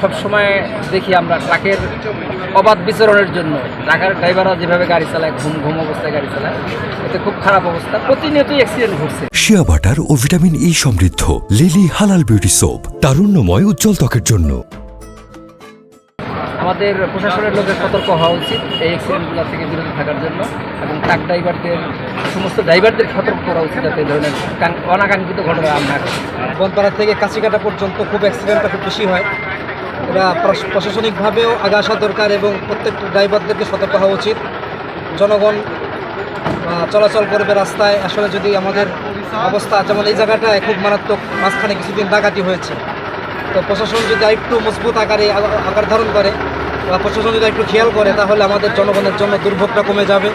সব সময় দেখি আমরা ট্রাকের অবাধ বিচরণের জন্য ট্রাকের ড্রাইভাররা যেভাবে গাড়ি চালায়, ঘুম ঘুম অবস্থায় গাড়ি চালায়, এতে খুব খারাপ অবস্থা। প্রতিনিয়তই অ্যাক্সিডেন্ট ঘটছে। শিয়া বাটার ও ভিটামিন ই সমৃদ্ধ লিলি হালাল বিউটি সোপ, তারুণ্যময় উজ্জ্বল ত্বকের জন্য। আমাদের প্রশাসনের লোকের সতর্ক হওয়া উচিত এই অ্যাক্সিডেন্টগুলো থেকে বিরত থাকার জন্য, এবং ট্রাক ড্রাইভারদের, সমস্ত ড্রাইভারদের সতর্ক করা উচিত যাতে এই ধরনের অনাকাঙ্ক্ষিত ঘটনা আমরা বনপাড়া থেকে কাছিকাটা পর্যন্ত খুব অ্যাক্সিডেন্টটা খুব বেশি হয়। এটা প্রশাসনিকভাবেও আগে আসা দরকার এবং প্রত্যেকটা ড্রাইভারদেরকে সতর্ক হওয়া উচিত। জনগণ চলাচল করবে রাস্তায়। আসলে যদি আমাদের অবস্থা, যেমন এই জায়গাটায় খুব মারাত্মক, মাঝখানে কিছুদিন ডাকাতি হয়েছে, তো প্রশাসন যদি একটু মজবুত আকার ধারণ করে বা প্রশাসন যদি একটু খেয়াল করে, তাহলে আমাদের জনগণের জন্য দুর্ভোগটা কমে যাবে।